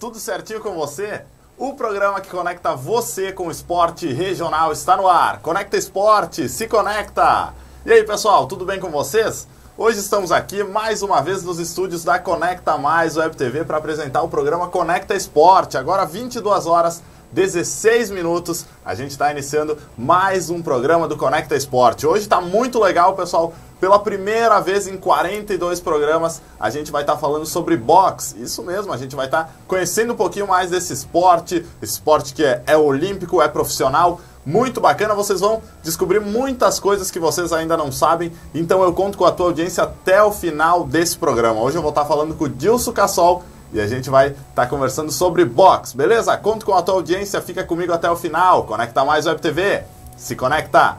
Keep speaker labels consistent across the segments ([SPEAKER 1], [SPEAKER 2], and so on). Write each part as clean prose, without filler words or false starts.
[SPEAKER 1] tudo certinho com você? O programa que conecta você com o esporte regional está no ar. Conecta Esporte, se conecta! E aí, pessoal, tudo bem com vocês? Hoje estamos aqui mais uma vez nos estúdios da Conecta Mais Web TV para apresentar o programa Conecta Esporte. Agora 22 horas 16 minutos, a gente está iniciando mais um programa do Conecta Esporte. Hoje está muito legal, pessoal. Pela primeira vez em 42 programas, a gente vai estar falando sobre boxe. Isso mesmo, a gente vai estar conhecendo um pouquinho mais desse esporte. Esse esporte que é olímpico, é profissional. Muito bacana, vocês vão descobrir muitas coisas que vocês ainda não sabem. Então eu conto com a tua audiência até o final desse programa. Hoje eu vou estar falando com o Dilson Cassol e a gente vai estar conversando sobre boxe, beleza? Conto com a tua audiência, fica comigo até o final. Conecta Mais Web TV, se conecta!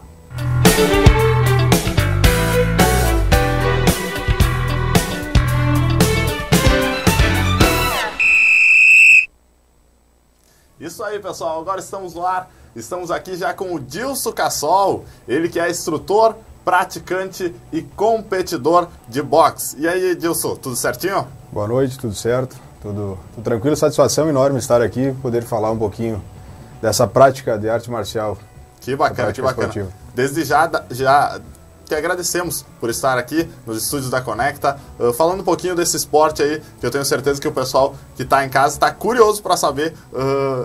[SPEAKER 1] Isso aí, pessoal, agora estamos no ar, estamos aqui já com o Dilson Cassol, ele que é instrutor, praticante e competidor de boxe. E aí, Dilson, tudo certinho?
[SPEAKER 2] Boa noite, tudo certo, tudo tranquilo, satisfação enorme estar aqui, poder falar um pouquinho dessa prática de arte marcial.
[SPEAKER 1] Que bacana, que bacana. Esportiva. Desde já te agradecemos por estar aqui nos estúdios da Conecta, falando um pouquinho desse esporte aí, que eu tenho certeza que o pessoal que está em casa está curioso para saber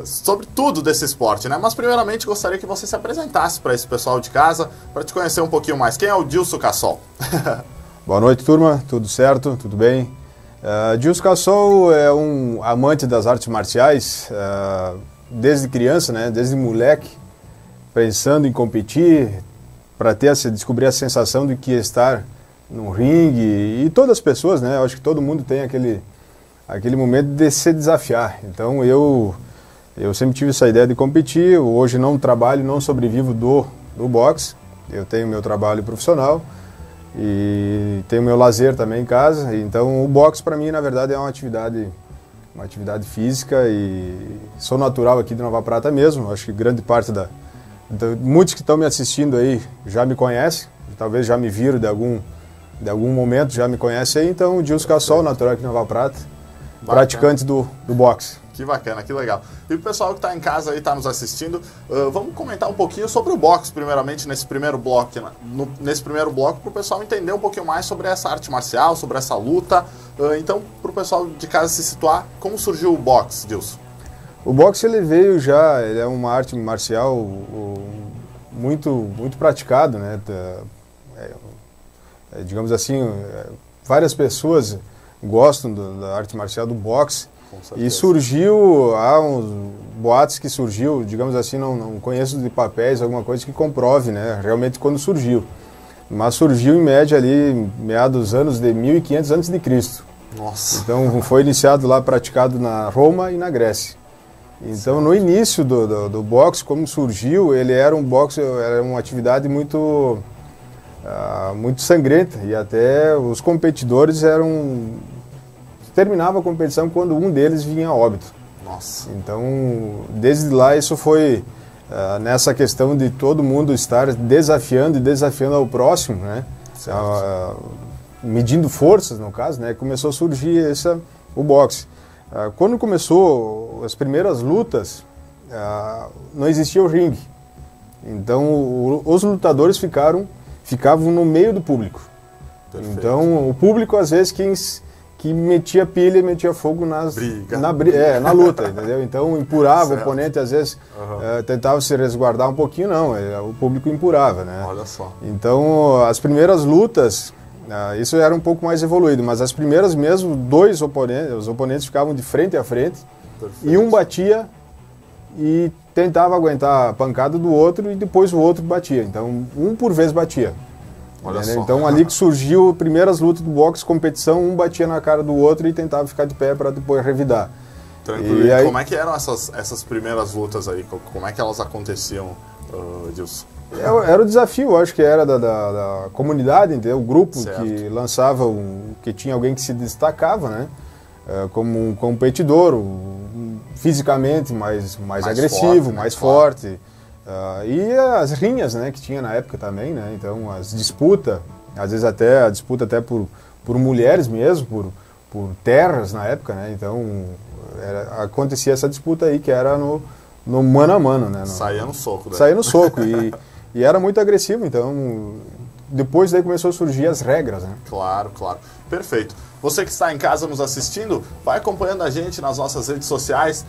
[SPEAKER 1] sobre tudo desse esporte, né? Mas primeiramente gostaria que você se apresentasse para esse pessoal de casa, para te conhecer um pouquinho mais. Quem é o Dilson Cassol?
[SPEAKER 2] Boa noite, turma, tudo certo, tudo bem? Dilson Cassol é um amante das artes marciais, desde criança, né? Desde moleque, pensando em competir, para descobrir a sensação de que estar no ringue, e todas as pessoas, né? Eu acho que todo mundo tem aquele momento de se desafiar. Então eu sempre tive essa ideia de competir. Hoje não trabalho, não sobrevivo do boxe. Eu tenho meu trabalho profissional e tenho meu lazer também em casa. Então o boxe para mim, na verdade, é uma atividade física, e sou natural aqui de Nova Prata mesmo. Acho que grande parte muitos que estão me assistindo aí já me conhecem, talvez já me viram de algum momento, já me conhecem aí. Então, o Dilson Cassol, natural aqui em Nova Prata, praticante do boxe.
[SPEAKER 1] Que bacana, que legal. E o pessoal que está em casa aí, está nos assistindo, vamos comentar um pouquinho sobre o boxe, primeiramente, nesse primeiro bloco, para o pessoal entender um pouquinho mais sobre essa arte marcial, sobre essa luta. Então, para o pessoal de casa se situar, como surgiu o boxe, Dilson?
[SPEAKER 2] O boxe ele é uma arte marcial muito praticado, né? Digamos assim, várias pessoas gostam da arte marcial do boxe, e há uns boatos que surgiu, digamos assim, não conheço de papéis, alguma coisa que comprove, né? Realmente quando surgiu. Mas surgiu em média ali, meados dos anos de 1500 a.C.
[SPEAKER 1] Nossa!
[SPEAKER 2] Então foi iniciado lá, praticado na Roma e na Grécia. Então, no início do boxe, como surgiu, ele era uma atividade muito sangrenta, e até os competidores terminavam a competição quando um deles vinha a óbito.
[SPEAKER 1] Nossa!
[SPEAKER 2] Então, desde lá, isso foi nessa questão de todo mundo estar desafiando ao próximo, né? Medindo forças, no caso, né? Começou a surgir o boxe. Quando começou as primeiras lutas, não existia o ringue. Então os lutadores ficavam no meio do público. Perfeito. Então o público, às vezes, que metia pilha, metia fogo na luta, entendeu? Então empurrava o oponente, às vezes tentava se resguardar um pouquinho, o público empurrava, né?
[SPEAKER 1] Olha só.
[SPEAKER 2] Então as primeiras lutas, isso era um pouco mais evoluído, mas as primeiras mesmo, os oponentes ficavam de frente a frente. Perfeito. E um batia e tentava aguentar a pancada do outro, e depois o outro batia. Então, um por vez batia.
[SPEAKER 1] Olha só.
[SPEAKER 2] Então, ali que surgiu as primeiras lutas do boxe, competição, um batia na cara do outro e tentava ficar de pé para depois revidar.
[SPEAKER 1] Tranquilo. E aí, como é que eram essas primeiras lutas aí? Como é que elas aconteciam, Dilson?
[SPEAKER 2] Era o desafio, acho que era da comunidade, entendeu? O grupo, certo, que lançava, que tinha alguém que se destacava, né? Como um competidor, fisicamente mais agressivo, forte, mais forte. E as rinhas, né, que tinha na época também, né? Então as disputas, às vezes a disputa até por mulheres mesmo, por terras na época, né? Então acontecia essa disputa aí, que era no mano a mano, né?
[SPEAKER 1] Saía no soco. Daí.
[SPEAKER 2] Saía no soco, e era muito agressivo, então depois daí começou a surgir as regras, né?
[SPEAKER 1] Claro, claro. Perfeito. Você que está em casa nos assistindo, vai acompanhando a gente nas nossas redes sociais,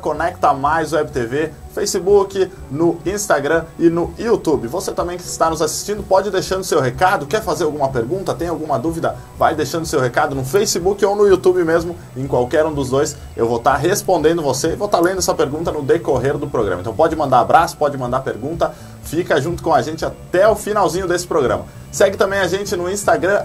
[SPEAKER 1] @ConectaMaisWebTV, Facebook, no Instagram e no YouTube. Você também que está nos assistindo, pode deixando seu recado, quer fazer alguma pergunta, tem alguma dúvida, vai deixando seu recado no Facebook ou no YouTube mesmo, em qualquer um dos dois, eu vou estar respondendo você e vou estar lendo essa pergunta no decorrer do programa. Então pode mandar abraço, pode mandar pergunta, fica junto com a gente até o finalzinho desse programa. Segue também a gente no Instagram,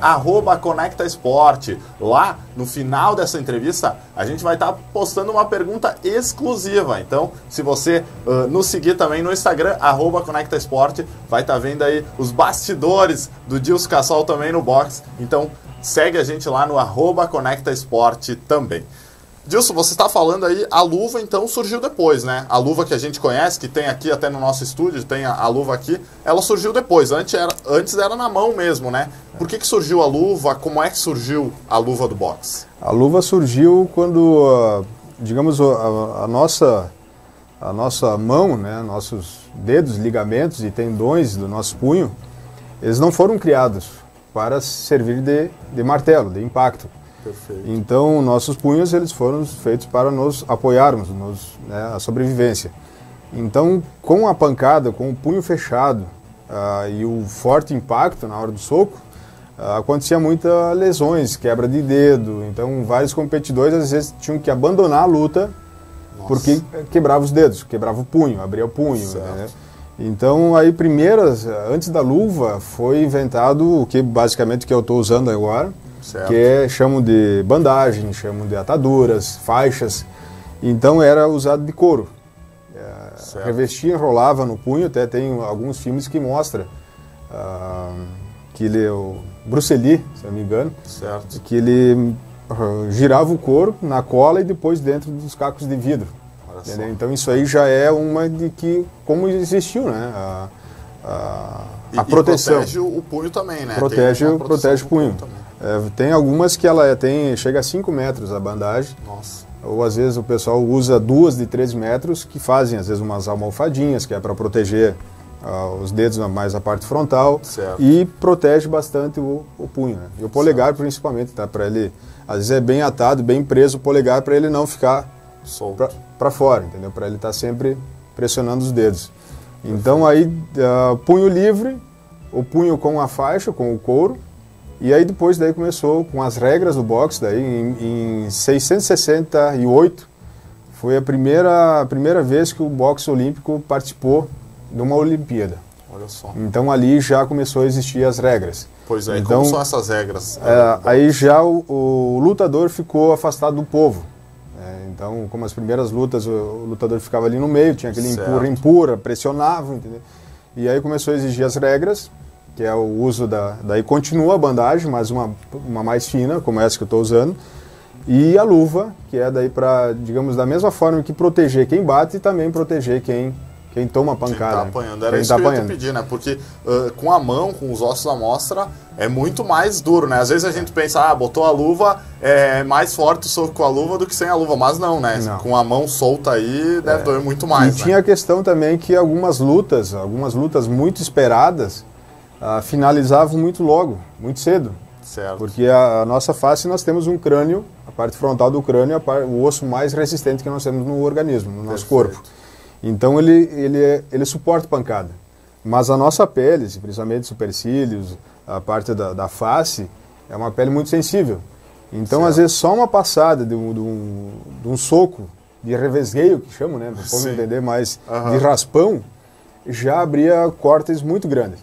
[SPEAKER 1] @ConectaEsporte. Lá, no final dessa entrevista, a gente vai estar postando uma pergunta exclusiva. Então, se você nos seguir também no Instagram, @ConectaEsporte, vai estar vendo aí os bastidores do Dilson Cassol também no box. Então, segue a gente lá no @ConectaEsporte também. Dilson, você está falando aí, a luva então surgiu depois, né? A luva que a gente conhece, que tem aqui até no nosso estúdio, tem a luva aqui, ela surgiu depois, antes era na mão mesmo, né? Por que surgiu a luva? Como é que surgiu a luva do boxe?
[SPEAKER 2] A luva surgiu quando, digamos, a nossa mão, né? Nossos dedos, ligamentos e tendões do nosso punho, eles não foram criados para servir de martelo, de impacto.
[SPEAKER 1] Perfeito.
[SPEAKER 2] Então, nossos punhos eles foram feitos para nos apoiarmos, né, a sobrevivência. Então, com a pancada, com o punho fechado e o forte impacto na hora do soco, acontecia muitas lesões, quebra de dedo. Então, vários competidores às vezes tinham que abandonar a luta. Nossa. Porque quebrava os dedos, quebrava o punho, abria o punho. Né? Então, aí antes da luva, foi inventado o que basicamente que eu estou usando agora. Certo. Que chamam de bandagem, chamam de ataduras, faixas. Então era usado de couro. Revestia, enrolava no punho, até tem alguns filmes que mostram que o Bruce Lee, se não me engano,
[SPEAKER 1] certo.
[SPEAKER 2] Que ele girava o couro na cola e depois dentro dos cacos de vidro. Então isso aí já é uma de que, como existiu, né? A proteção.
[SPEAKER 1] E protege o punho também, né?
[SPEAKER 2] Protege o punho. Tem algumas que ela chega a 5 metros a bandagem.
[SPEAKER 1] Nossa.
[SPEAKER 2] Ou às vezes o pessoal usa 2 de 3 metros que fazem às vezes umas almofadinhas, que é para proteger os dedos mais a parte frontal.
[SPEAKER 1] Certo.
[SPEAKER 2] E protege bastante o punho. Né? E o polegar principalmente, tá? Para ele, às vezes é bem atado, bem preso o polegar para ele não ficar para fora, entendeu? Para ele estar sempre pressionando os dedos. Então aí punho livre, o punho com a faixa, com o couro. E aí depois começou com as regras do boxe, em 668 foi a primeira vez que o boxe olímpico participou de uma Olimpíada.
[SPEAKER 1] Olha só.
[SPEAKER 2] Então ali já começou a existir as regras.
[SPEAKER 1] Pois é,
[SPEAKER 2] então,
[SPEAKER 1] como são essas regras?
[SPEAKER 2] Aí já o lutador ficou afastado do povo. Então, como as primeiras lutas, o lutador ficava ali no meio, tinha aquele empurra, pressionava, entendeu? E aí começou a exigir as regras, que é o uso daí continua a bandagem, mas uma mais fina, como essa que eu estou usando, e a luva, que é daí para, digamos, da mesma forma que proteger quem bate e também proteger quem toma pancada.
[SPEAKER 1] Quem tá apanhando. Era isso que eu ia te pedir, né? Porque com a mão, com os ossos à mostra, é muito mais duro, né? Às vezes a gente pensa, botou a luva, é mais forte o soco com a luva do que sem a luva, mas não, né? Não. Com a mão solta aí, deve doer muito mais,
[SPEAKER 2] E tinha a questão também que algumas lutas muito esperadas, finalizavam muito logo, muito cedo.
[SPEAKER 1] Certo.
[SPEAKER 2] Porque a nossa face, nós temos um crânio, a parte frontal do crânio, o osso mais resistente que nós temos no organismo, no nosso corpo. Então ele suporta pancada. Mas a nossa pele, principalmente supercílios, a parte da face, é uma pele muito sensível. Então, às vezes, só uma passada de um soco, de revesgueio, que chamam, né? Para entender mais, de raspão, já abria cortes muito grandes.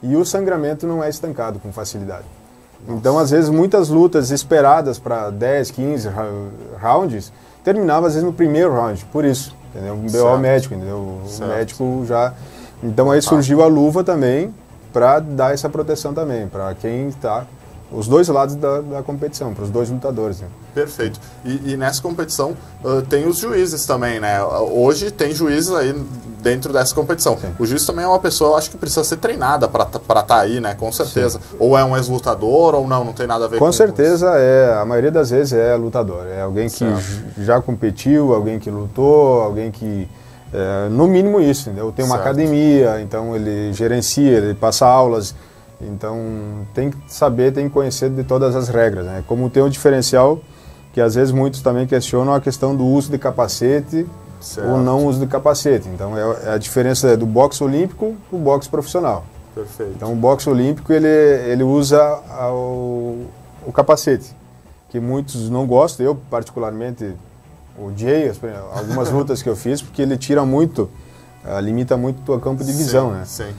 [SPEAKER 2] E o sangramento não é estancado com facilidade. Nossa. Então, às vezes, muitas lutas esperadas para 10, 15 rounds, terminavam, às vezes, no primeiro round, por isso. Entendeu? Um BO médico, entendeu? O médico já... Então, aí surgiu a luva também, para dar essa proteção também, para quem está os dois lados da competição, para os dois lutadores. Né?
[SPEAKER 1] Perfeito. E nessa competição tem os juízes também, né? Hoje tem juízes aí dentro dessa competição. Sim. O juiz também é uma pessoa, eu acho que precisa ser treinada para estar aí, né? Com certeza. Sim. Ou é um ex-lutador ou não tem nada a ver com isso.
[SPEAKER 2] Com certeza, a maioria das vezes é lutador. É alguém que já competiu, alguém que lutou, alguém que... no mínimo isso, entendeu? Tem uma academia, então ele gerencia, ele passa aulas, então tem que saber, tem que conhecer de todas as regras, né? Como tem um diferencial que às vezes muitos também questionam a questão do uso de capacete ou não uso de capacete, então é a diferença do boxe olímpico para o boxe profissional.
[SPEAKER 1] Perfeito.
[SPEAKER 2] Então o boxe olímpico ele usa o capacete, que muitos não gostam, eu particularmente odiei algumas lutas que eu fiz, porque ele tira muito, limita muito o teu campo de visão, né?
[SPEAKER 1] Sim.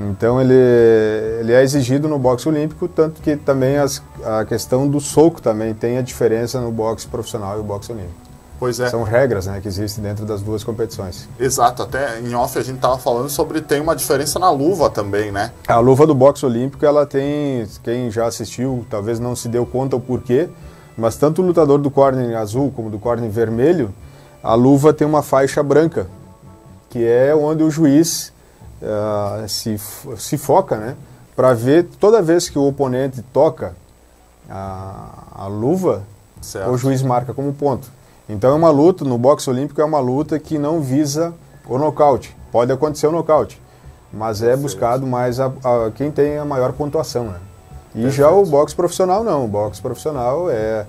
[SPEAKER 2] Então ele é exigido no boxe olímpico, tanto que também a questão do soco também tem a diferença no boxe profissional e o boxe olímpico.
[SPEAKER 1] Pois é.
[SPEAKER 2] São regras, né, que existem dentro das duas competições.
[SPEAKER 1] Exato, até em off a gente estava falando sobre, tem uma diferença na luva também, né?
[SPEAKER 2] A luva do boxe olímpico, ela tem, quem já assistiu, talvez não se deu conta o porquê, mas tanto o lutador do corner azul como do corner vermelho, a luva tem uma faixa branca, que é onde o juiz se foca, né, para ver toda vez que o oponente toca a luva, o juiz marca como ponto. Então é uma luta, no boxe olímpico é uma luta que não visa o nocaute. Pode acontecer o nocaute, mas é buscado mais quem tem a maior pontuação, né? E já o boxe profissional não, o boxe profissional é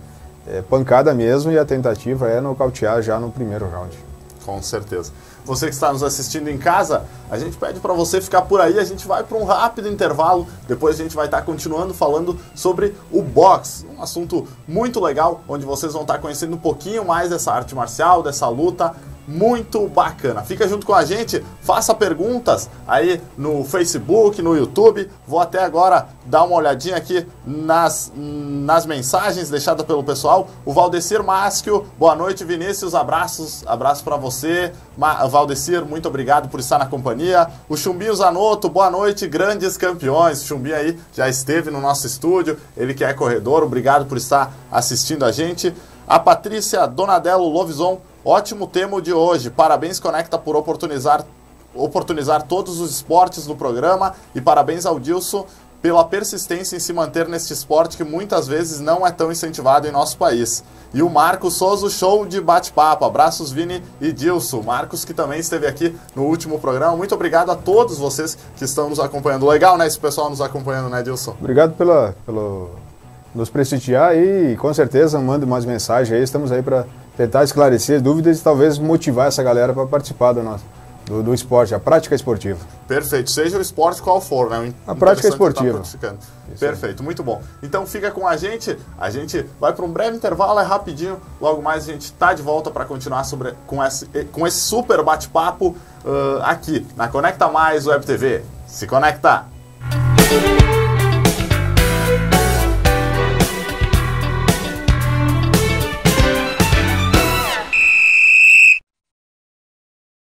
[SPEAKER 2] pancada mesmo e a tentativa é nocautear já no primeiro round.
[SPEAKER 1] Com certeza. Você que está nos assistindo em casa, a gente pede para você ficar por aí, a gente vai para um rápido intervalo, depois a gente vai estar continuando falando sobre o boxe, um assunto muito legal, onde vocês vão estar conhecendo um pouquinho mais dessa arte marcial, dessa luta, muito bacana. Fica junto com a gente, faça perguntas aí no Facebook, no YouTube. Vou até agora dar uma olhadinha aqui nas mensagens deixadas pelo pessoal. O Valdecir Maschio, boa noite, Vinícius, abraço para você. Valdecir, muito obrigado por estar na companhia. O Chumbinho Zanotto, boa noite, grandes campeões. O Chumbinho aí já esteve no nosso estúdio, ele que é corredor, obrigado por estar assistindo a gente. A Patrícia Donadello Lovison, ótimo tema de hoje. Parabéns, Conecta, por oportunizar todos os esportes no programa. E parabéns ao Dilson pela persistência em se manter neste esporte que muitas vezes não é tão incentivado em nosso país. E o Marcos Souza, show de bate-papo. Abraços, Vini e Dilson. Marcos, que também esteve aqui no último programa. Muito obrigado a todos vocês que estão nos acompanhando. Legal, né, esse pessoal nos acompanhando, né, Dilson?
[SPEAKER 2] Obrigado pelo nos prestigiar e com certeza mande mais mensagens aí. Estamos aí para tentar esclarecer dúvidas e talvez motivar essa galera para participar do esporte, a prática esportiva.
[SPEAKER 1] Perfeito, seja o esporte qual for, né?
[SPEAKER 2] A prática esportiva.
[SPEAKER 1] Perfeito, muito bom. Então fica com a gente vai para um breve intervalo, é rapidinho, logo mais a gente está de volta para continuar com esse super bate-papo aqui na Conecta Mais Web TV. Se conecta!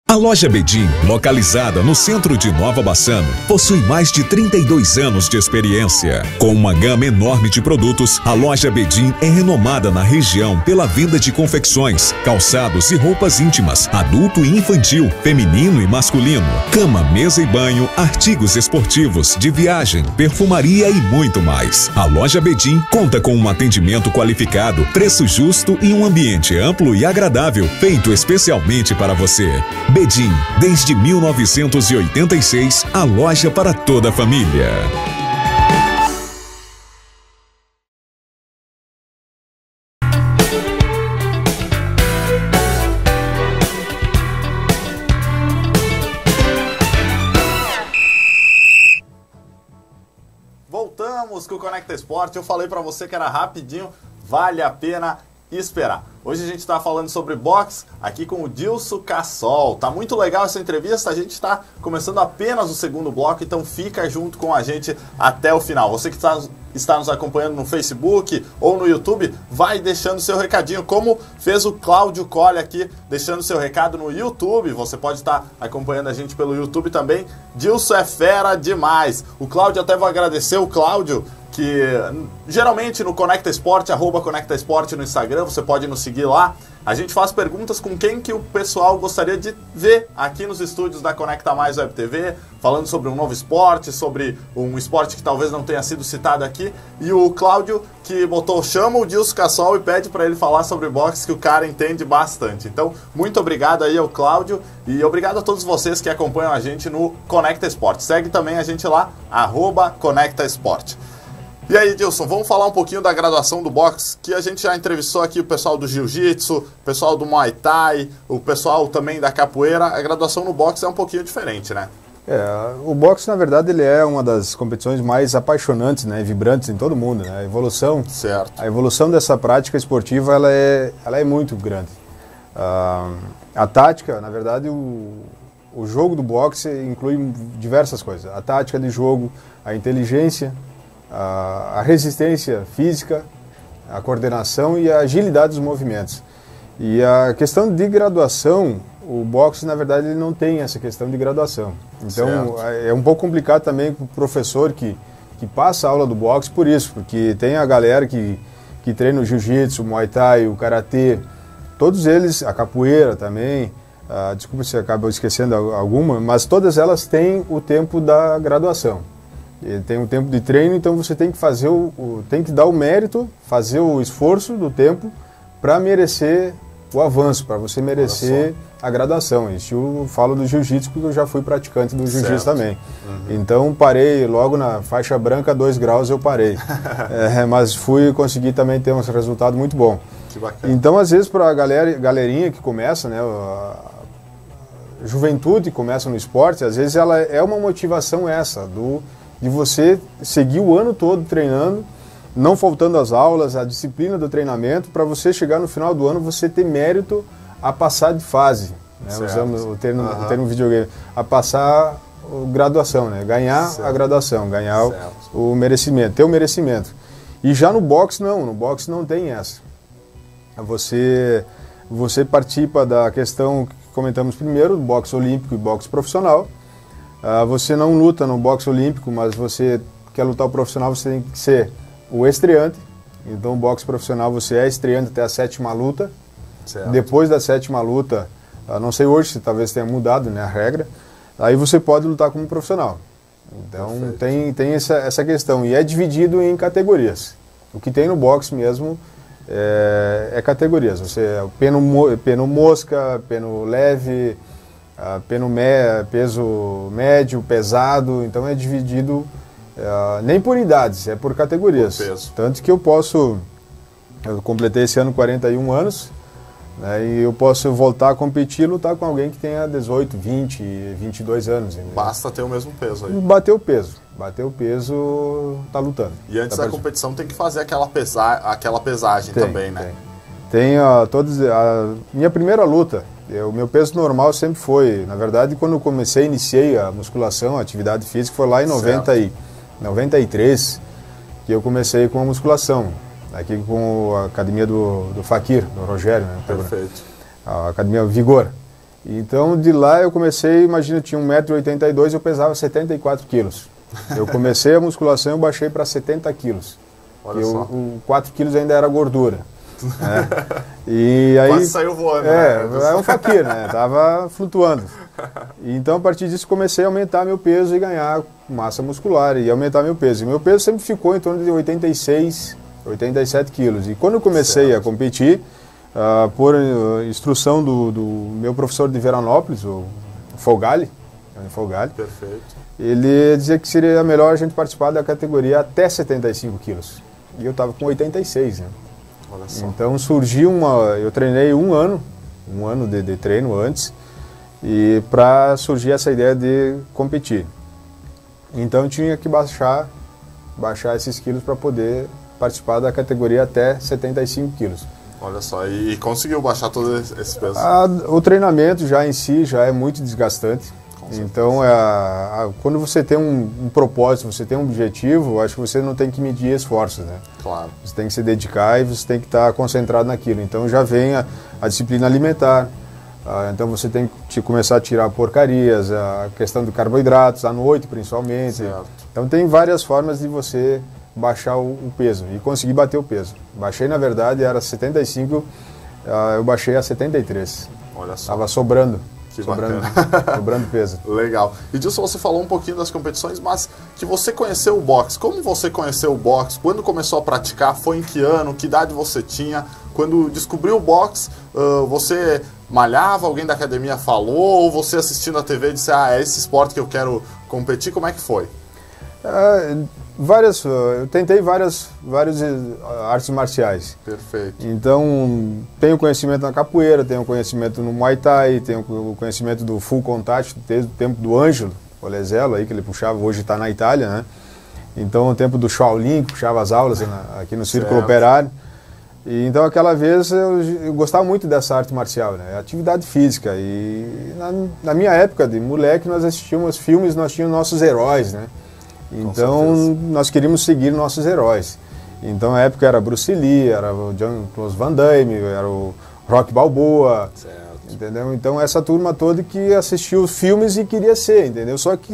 [SPEAKER 3] A loja Bedin, localizada no centro de Nova Bassano, possui mais de 32 anos de experiência. Com uma gama enorme de produtos, a loja Bedin é renomada na região pela venda de confecções, calçados e roupas íntimas, adulto e infantil, feminino e masculino, cama, mesa e banho, artigos esportivos, de viagem, perfumaria e muito mais. A loja Bedin conta com um atendimento qualificado, preço justo e um ambiente amplo e agradável, feito especialmente para você. Bedin, desde 1986, a loja para toda a família.
[SPEAKER 1] Voltamos com o Conecta Esporte. Eu falei para você que era rapidinho, vale a pena esperar. Hoje a gente está falando sobre boxe aqui com o Dilson Cassol. Tá muito legal essa entrevista, a gente está começando apenas o segundo bloco, então fica junto com a gente até o final. Você que está nos acompanhando no Facebook ou no YouTube, vai deixando seu recadinho, como fez o Cláudio Colli aqui, deixando seu recado no YouTube. Você pode estar acompanhando a gente pelo YouTube também. Dilson é fera demais. O Cláudio, até vou agradecer o Cláudio, que geralmente no Conecta Esporte, @Conecta Esporte no Instagram, você pode nos seguir lá. A gente faz perguntas com quem que o pessoal gostaria de ver aqui nos estúdios da Conecta Mais Web TV, falando sobre um novo esporte, sobre um esporte que talvez não tenha sido citado aqui. E o Cláudio, que chama o Dilson Cassol e pede para ele falar sobre boxe, que o cara entende bastante. Então, muito obrigado aí ao Cláudio e obrigado a todos vocês que acompanham a gente no Conecta Esporte. Segue também a gente lá, @Conecta Esporte. E aí, Dilson, vamos falar um pouquinho da graduação do boxe, que a gente já entrevistou aqui o pessoal do jiu-jitsu, o pessoal do muay thai, o pessoal também da capoeira. A graduação no boxe é um pouquinho diferente, né?
[SPEAKER 2] O boxe, na verdade, ele é uma das competições mais apaixonantes, né, vibrantes em todo o mundo, né? A evolução dessa prática esportiva, ela é muito grande. A tática, na verdade, o jogo do boxe inclui diversas coisas. A tática de jogo, a inteligência, a resistência física, a coordenação e a agilidade dos movimentos. E a questão de graduação, o boxe, na verdade, ele não tem essa questão de graduação. Então, é um pouco complicado também para o professor que passa a aula do boxe por isso, porque tem a galera que treina o jiu-jitsu, o muay thai, o karatê, todos eles, a capoeira também, desculpa se acabou esquecendo alguma, mas todas elas têm o tempo da graduação. Tem um tempo de treino, então você tem que fazer tem que dar o mérito, fazer o esforço do tempo para merecer o avanço, para você merecer a graduação. Isso eu falo do jiu-jitsu porque eu já fui praticante do jiu-jitsu também. Então parei logo na faixa branca, 2 graus eu parei. Mas consegui também ter um resultado muito bom.
[SPEAKER 1] Que bacana.
[SPEAKER 2] Então às vezes para a galerinha que começa, né, a juventude que começa no esporte, às vezes ela é uma motivação de você seguir o ano todo treinando, não faltando as aulas, a disciplina do treinamento, para você chegar no final do ano, você ter mérito a passar de fase. Né? Usamos o termo videogame. A passar a graduação, né? Ganhar a graduação, ganhar o merecimento, ter o merecimento. E já no boxe não tem essa. Você participa da questão que comentamos primeiro, do boxe olímpico e boxe profissional. Você não luta no boxe olímpico, mas você quer lutar o profissional, você tem que ser o estreante. Então, o boxe profissional, você é estreante até a 7ª luta.
[SPEAKER 1] Certo.
[SPEAKER 2] Depois da 7ª luta, não sei hoje, se talvez tenha mudado, né, a regra, aí você pode lutar como profissional. Então, tem essa questão. E é dividido em categorias. O que tem no boxe mesmo é categorias. Você peno mosca, peno leve, peso médio, pesado, então é dividido nem por idades, é por categorias.
[SPEAKER 1] Por peso.
[SPEAKER 2] Tanto que eu completei esse ano 41 anos, né, e eu posso voltar a competir e lutar com alguém que tenha 18, 20, 22 anos. Entendeu?
[SPEAKER 1] Basta ter o mesmo peso aí.
[SPEAKER 2] Bateu o peso, tá lutando.
[SPEAKER 1] E antes da competição tem que fazer aquela pesagem também, né?
[SPEAKER 2] Tem minha primeira luta. O meu peso normal sempre foi, na verdade, quando eu iniciei a musculação, a atividade física, foi lá em 93, que eu comecei com a musculação, aqui com a academia do Fakir, do Rogério, né?
[SPEAKER 1] Perfeito.
[SPEAKER 2] A academia Vigor. Então, de lá eu comecei, imagina, eu tinha 1,82 m e eu pesava 74 quilos. Eu comecei a musculação e eu baixei para 70 quilos.
[SPEAKER 1] Olha só.
[SPEAKER 2] 4 quilos ainda era gordura. E aí,
[SPEAKER 1] quase saiu voando.
[SPEAKER 2] É um faquir, né? Tava flutuando. Então, a partir disso, comecei a aumentar meu peso e ganhar massa muscular e aumentar meu peso. E meu peso sempre ficou em torno de 86, 87 quilos. E quando eu comecei a competir, por instrução do meu professor de Veranópolis, o Fogali,
[SPEAKER 1] Perfeito.
[SPEAKER 2] ele dizia que seria melhor a gente participar da categoria até 75 quilos. E eu estava com 86, né?
[SPEAKER 1] Olha só.
[SPEAKER 2] Então surgiu eu treinei um ano de treino antes, e para surgir essa ideia de competir. Então eu tinha que baixar esses quilos para poder participar da categoria até 75 quilos.
[SPEAKER 1] Olha só, e conseguiu baixar todo esse peso?
[SPEAKER 2] O treinamento já em si já é muito desgastante. Então, quando você tem um propósito, você tem um objetivo, acho que você não tem que medir esforços, né?
[SPEAKER 1] Claro.
[SPEAKER 2] Você tem que se dedicar e você tem que estar concentrado naquilo. Então, já vem a disciplina alimentar. Então, você tem que começar a tirar porcarias, a questão de carboidratos, à noite principalmente.
[SPEAKER 1] Certo.
[SPEAKER 2] Então, tem várias formas de você baixar o peso, e consegui bater o peso. Baixei, na verdade, era 75, eu baixei a 73.
[SPEAKER 1] Olha só.
[SPEAKER 2] Tava sobrando.
[SPEAKER 1] Que
[SPEAKER 2] sobrando peso.
[SPEAKER 1] Legal. E Dilson, você falou um pouquinho das competições, mas que você conheceu o boxe. Como você conheceu o boxe? Quando começou a praticar? Foi em que ano? Que idade você tinha? Quando descobriu o boxe, você malhava? Alguém da academia falou? Ou você assistindo a TV disse, é esse esporte que eu quero competir? Como é que foi?
[SPEAKER 2] Eu tentei várias artes marciais.
[SPEAKER 1] Perfeito.
[SPEAKER 2] Então, tenho conhecimento na capoeira, tenho conhecimento no Muay Thai, tenho conhecimento do full contact, desde o tempo do Ângelo Polezelo, aí, que ele puxava, hoje está na Itália, né? Então, o tempo do Shaolin, que puxava as aulas aqui no Círculo Operário. E, então, aquela vez, eu gostava muito dessa arte marcial, né? Atividade física. E na minha época de moleque, nós assistíamos filmes, nós tínhamos nossos heróis, né? Então, nós queríamos seguir nossos heróis. Então, na época era Bruce Lee, era o Jean-Claude Van Damme, era o Rocky Balboa, entendeu? Então, essa turma toda que assistia os filmes e queria ser, entendeu? Só que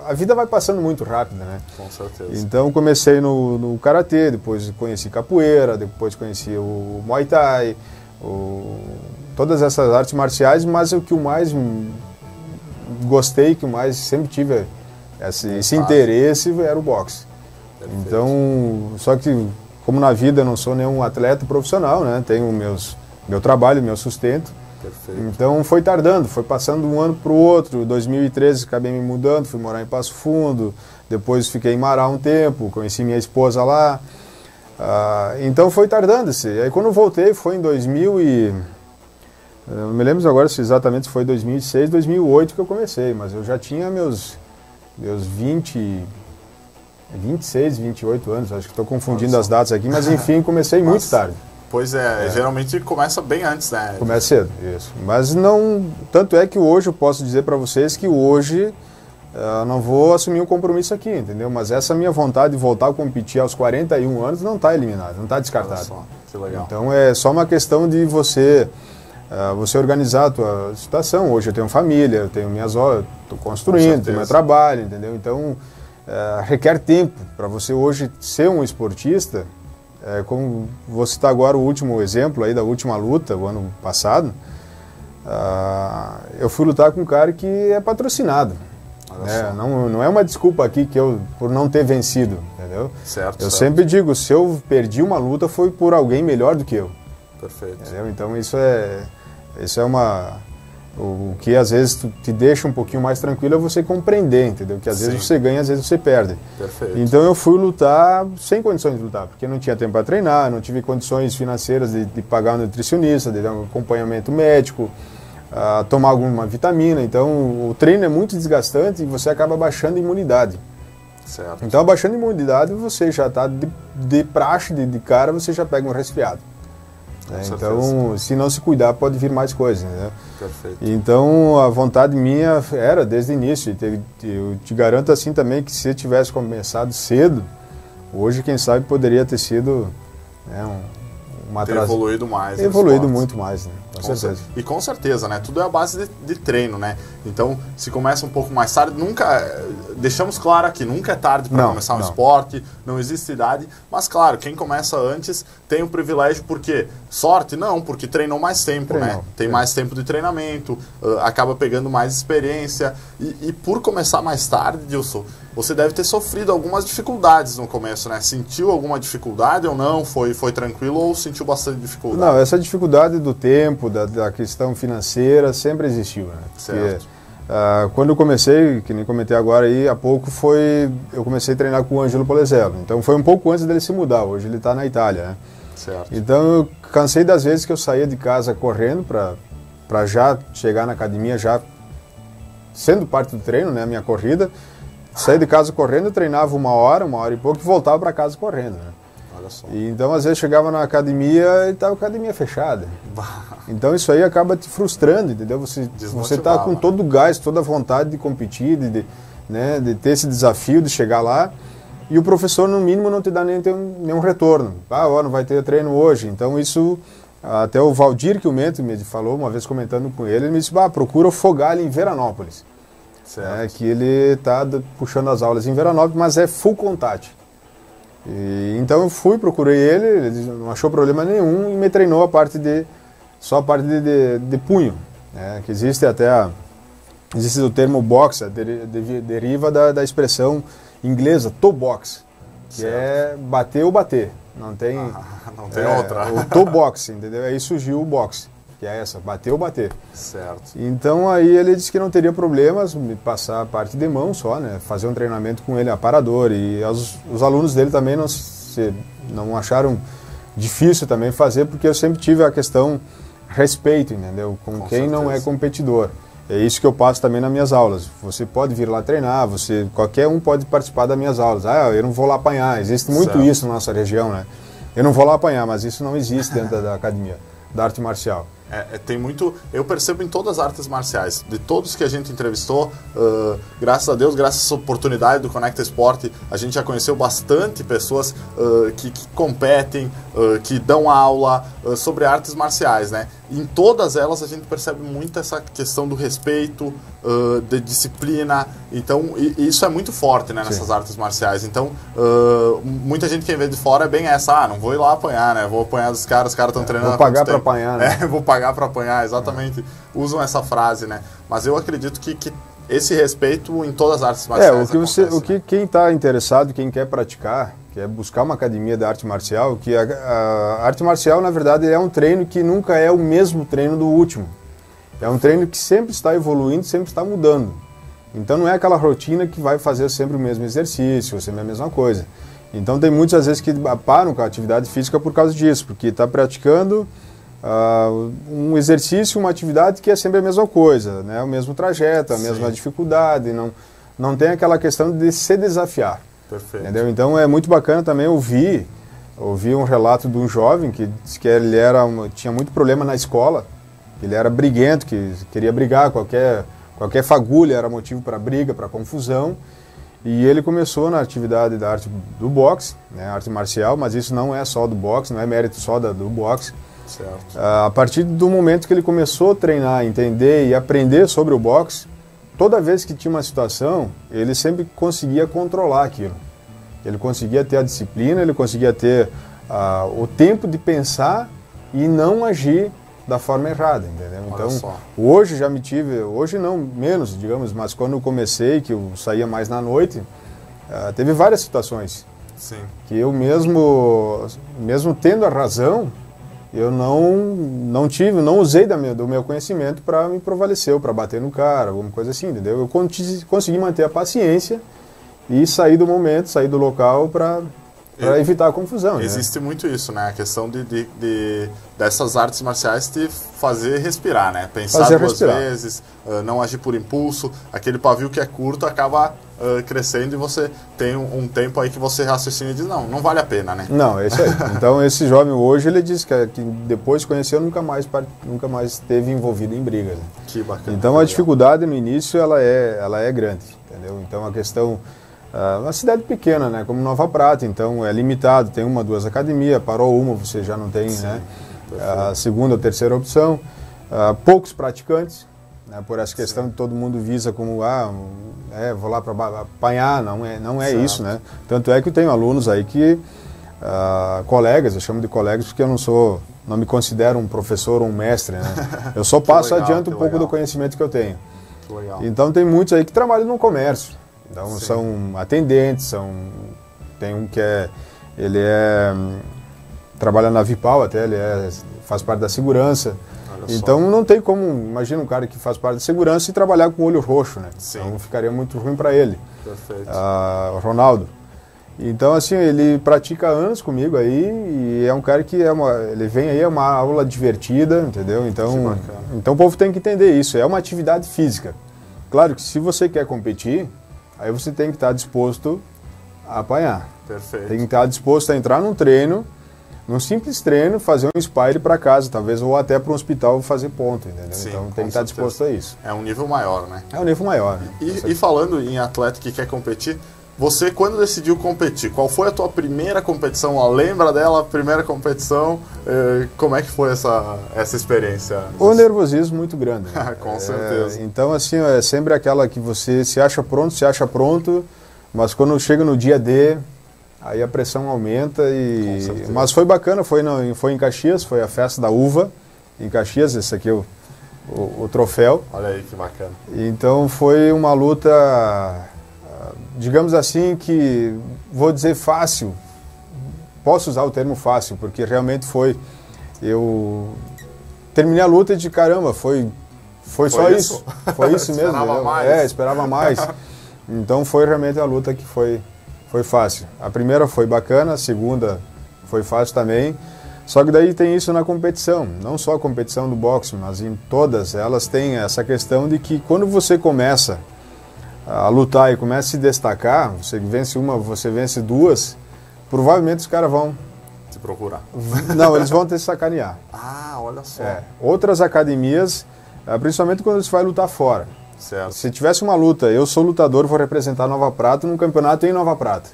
[SPEAKER 2] a vida vai passando muito rápido, né?
[SPEAKER 1] Com certeza.
[SPEAKER 2] Então, comecei no Karatê, depois conheci capoeira, depois conheci o Muay Thai, todas essas artes marciais, mas o que eu mais gostei, que eu mais sempre tive esse interesse era o boxe. Perfeito. Então, só que como na vida eu não sou nenhum atleta profissional, né? Tenho meu trabalho, meu sustento.
[SPEAKER 1] Perfeito.
[SPEAKER 2] Então foi tardando, foi passando um ano para o outro. Em 2013 acabei me mudando, fui morar em Passo Fundo, depois fiquei em Mará um tempo, conheci minha esposa lá. Então foi tardando. Aí quando eu voltei foi em 2000 e... Eu não me lembro agora se exatamente foi 2006, 2008 que eu comecei, mas eu já tinha meus 26, 28 anos, acho que estou confundindo as datas aqui, mas enfim, comecei muito tarde.
[SPEAKER 1] Pois geralmente começa bem antes, né?
[SPEAKER 2] Começa cedo, isso. Mas não, tanto é que hoje eu posso dizer para vocês que hoje não vou assumir um compromisso aqui, entendeu? Mas essa minha vontade de voltar a competir aos 41 anos não está eliminada, não está descartada.
[SPEAKER 1] Olha só, que legal.
[SPEAKER 2] Então é só uma questão de você organizar a tua situação. Hoje eu tenho família, eu tenho minhas horas, estou construindo, tenho meu trabalho, entendeu? Então, requer tempo para você hoje ser um esportista. Como vou citar agora o último exemplo aí da última luta, o ano passado, eu fui lutar com um cara que é patrocinado. Não é uma desculpa aqui por não ter vencido, entendeu?
[SPEAKER 1] Certo.
[SPEAKER 2] Sempre digo, se eu perdi uma luta foi por alguém melhor do que eu.
[SPEAKER 1] Perfeito.
[SPEAKER 2] Entendeu? Então isso é o que às vezes te deixa um pouquinho mais tranquilo é você compreender, entendeu? Que às vezes você ganha, às vezes você perde.
[SPEAKER 1] Perfeito.
[SPEAKER 2] Então eu fui lutar sem condições de lutar, porque não tinha tempo para treinar, não tive condições financeiras de pagar um nutricionista, de dar um acompanhamento médico, tomar alguma vitamina. Então o treino é muito desgastante e você acaba baixando a imunidade.
[SPEAKER 1] Certo.
[SPEAKER 2] Então abaixando a imunidade você já está de praxe, de cara, você já pega um resfriado. Então, se não se cuidar, pode vir mais coisas, né?
[SPEAKER 1] Perfeito.
[SPEAKER 2] Então, a vontade minha era desde o início. Eu te garanto assim também que se eu tivesse começado cedo, hoje, quem sabe, poderia ter sido
[SPEAKER 1] evoluído mais.
[SPEAKER 2] Evoluído muito mais, né? Com certeza.
[SPEAKER 1] E com certeza, né? Tudo é a base de treino, né? Então, se começa um pouco mais tarde, deixamos claro aqui, nunca é tarde para começar um esporte, não existe idade, mas claro, quem começa antes tem um privilégio, porque sorte? Não, porque treinou mais tempo, né? Tem mais tempo de treinamento, acaba pegando mais experiência, e por começar mais tarde, Dilson, você deve ter sofrido algumas dificuldades no começo, né? Sentiu alguma dificuldade ou não? Foi tranquilo ou sentiu bastante dificuldade?
[SPEAKER 2] Não, essa dificuldade do tempo, da questão financeira, sempre existiu, né?
[SPEAKER 1] Certo.
[SPEAKER 2] Porque, quando eu comecei, que nem comentei agora aí, há pouco eu comecei a treinar com o Ângelo Polezelo. Então foi um pouco antes dele se mudar, hoje ele está na Itália, né?
[SPEAKER 1] Certo.
[SPEAKER 2] Então eu cansei das vezes que eu saía de casa correndo para já chegar na academia, já sendo parte do treino, né? A minha corrida. Saía de casa correndo, treinava uma hora e pouco e voltava para casa correndo, né?
[SPEAKER 1] Olha só.
[SPEAKER 2] E então às vezes chegava na academia e estava a academia fechada. Então isso aí acaba te frustrando, entendeu? Você está com todo o gás, toda a vontade de competir, de ter esse desafio de chegar lá, e o professor no mínimo não te dá nenhum retorno. Não vai ter treino hoje. Então isso, até o Valdir que o Mento me falou, uma vez comentando com ele me disse, procura o Fogali em Veranópolis. Que ele está puxando as aulas em Veranópolis, mas é full contact. Então eu fui, procurei ele não achou problema nenhum e me treinou só a parte de punho, né? Que existe existe o termo boxe, deriva da expressão inglesa, toe box, que é bater ou bater. Não tem
[SPEAKER 1] outra.
[SPEAKER 2] O toe box, entendeu? Aí surgiu o boxe, que é essa, bater ou bater.
[SPEAKER 1] Certo.
[SPEAKER 2] Então aí ele disse que não teria problemas me passar a parte de mão só, né? Fazer um treinamento com ele aparador, e os alunos dele também não acharam difícil também fazer, porque eu sempre tive a questão respeito, entendeu? Com quem
[SPEAKER 1] certeza.
[SPEAKER 2] não é competidor. É isso que eu passo também nas minhas aulas. Você pode vir lá treinar, qualquer um pode participar das minhas aulas. Eu não vou lá apanhar. Existe muito isso na nossa região, né? Eu não vou lá apanhar, mas isso não existe dentro da academia, da arte marcial.
[SPEAKER 1] Tem muito, eu percebo em todas as artes marciais, de todos que a gente entrevistou, graças a Deus, graças a essa oportunidade do Conecta Esporte, a gente já conheceu bastante pessoas que competem, que dão aula sobre artes marciais, né? Em todas elas a gente percebe muito essa questão do respeito, de disciplina, então isso é muito forte, né, nessas artes marciais. Então muita gente que vem de fora é bem essa, não vou ir lá apanhar, né? Vou apanhar dos caras, os caras estão treinando.
[SPEAKER 2] Vou pagar para apanhar, né?
[SPEAKER 1] Vou pagar para apanhar, exatamente. Usam essa frase, né? Mas eu acredito que esse respeito em todas as artes marciais
[SPEAKER 2] quem está interessado, quem quer praticar, quer buscar uma academia da arte marcial, que a arte marcial, na verdade, é um treino que nunca é o mesmo treino do último. É um treino que sempre está evoluindo, sempre está mudando. Então não é aquela rotina que vai fazer sempre o mesmo exercício, sempre a mesma coisa. Então tem muitas vezes que param com a atividade física por causa disso, porque está praticando um exercício, uma atividade que é sempre a mesma coisa, né? O mesmo trajeto, a mesma dificuldade, não tem aquela questão de se desafiar.
[SPEAKER 1] Perfeito.
[SPEAKER 2] Entendeu? Então é muito bacana também ouvir um relato de um jovem que disse que ele tinha muito problema na escola, ele era briguento, que queria brigar, qualquer fagulha era motivo para briga, para confusão, e ele começou na atividade da arte do boxe, né? Arte marcial, mas isso não é só do boxe, não é mérito só do boxe.
[SPEAKER 1] Certo.
[SPEAKER 2] A partir do momento que ele começou a treinar, entender e aprender sobre o boxe, toda vez que tinha uma situação, ele sempre conseguia controlar aquilo. Ele conseguia ter a disciplina, ele conseguia ter o tempo de pensar e não agir da forma errada, entendeu? Então, hoje não, menos, digamos, mas quando eu comecei, que eu saía mais na noite, teve várias situações.
[SPEAKER 1] Sim.
[SPEAKER 2] Que eu mesmo tendo a razão, eu não usei do meu conhecimento para me prevalecer, para bater no cara, alguma coisa assim, entendeu? Eu consegui manter a paciência e sair do momento, sair do local para evitar a confusão.
[SPEAKER 1] Existe muito isso, né? A questão dessas artes marciais te fazer respirar, né? Pensar duas vezes, não agir por impulso. Aquele pavio que é curto acaba crescendo e você tem um tempo aí que você raciocina e diz, não vale a pena, né?
[SPEAKER 2] Não, é isso aí. Então esse jovem hoje, ele disse que depois de conhecer, nunca mais esteve envolvido em brigas. Né?
[SPEAKER 1] Que bacana.
[SPEAKER 2] Então a dificuldade no início, ela é grande, entendeu? Então a questão... uma cidade pequena, né, como Nova Prata, então é limitado, tem 1, 2 academias, parou uma, você já não tem, né, a segunda ou terceira opção, poucos praticantes, né, por essa questão de todo mundo visa como, vou lá para apanhar, não é isso, né, tanto é que eu tenho alunos aí que, colegas, eu chamo de colegas porque eu não me considero um professor ou um mestre, né, eu só passo adiante um pouco do conhecimento que eu tenho.
[SPEAKER 1] Que legal.
[SPEAKER 2] Então tem muitos aí que trabalham no comércio. Então são atendentes, tem um que trabalha na Vipal até, faz parte da segurança. Então não tem como, imagina um cara que faz parte da segurança e trabalhar com olho roxo, né?
[SPEAKER 1] Sim.
[SPEAKER 2] Então ficaria muito ruim para ele.
[SPEAKER 1] Perfeito.
[SPEAKER 2] O Ronaldo. Então assim, ele pratica há anos comigo aí e é um cara que ele vem aí, é uma aula divertida, entendeu? Então o povo tem que entender isso, é uma atividade física. Claro que se você quer competir, aí você tem que estar disposto a apanhar.
[SPEAKER 1] Perfeito.
[SPEAKER 2] Tem que estar disposto a entrar num treino, num simples treino, fazer um sparring para casa, talvez, ou até para um hospital fazer ponto, entendeu?
[SPEAKER 1] Sim,
[SPEAKER 2] então tem que estar disposto a isso.
[SPEAKER 1] É um nível maior, né?
[SPEAKER 2] É um nível maior. Né?
[SPEAKER 1] E falando em atleta que quer competir, você quando decidiu competir, qual foi a tua primeira competição? Lembra dela, primeira competição? Como é que foi essa experiência?
[SPEAKER 2] O nervosismo muito grande. Né?
[SPEAKER 1] Com certeza.
[SPEAKER 2] Então, assim, é sempre aquela que você se acha pronto, mas quando chega no dia D, aí a pressão aumenta e... Mas foi bacana, foi em Caxias, foi a festa da uva em Caxias, esse aqui é o troféu.
[SPEAKER 1] Olha aí que bacana.
[SPEAKER 2] Então foi uma luta, digamos assim, que vou dizer fácil. Posso usar o termo fácil, porque realmente foi. Eu terminei a luta e de caramba, foi só isso. Foi isso mesmo.
[SPEAKER 1] Esperava mais.
[SPEAKER 2] Esperava mais. Então foi realmente a luta que foi fácil. A primeira foi bacana, a segunda foi fácil também. Só que daí tem isso na competição, não só a competição do boxe, mas em todas elas tem essa questão de que quando você começa a lutar e começa a se destacar, você vence uma, você vence duas, provavelmente os caras vão...
[SPEAKER 1] Se procurar.
[SPEAKER 2] Não, eles vão te sacanear.
[SPEAKER 1] Ah, olha só.
[SPEAKER 2] Outras academias, principalmente quando você vai lutar fora.
[SPEAKER 1] Certo.
[SPEAKER 2] Se tivesse uma luta, eu sou lutador, vou representar Nova Prata num campeonato em Nova Prata.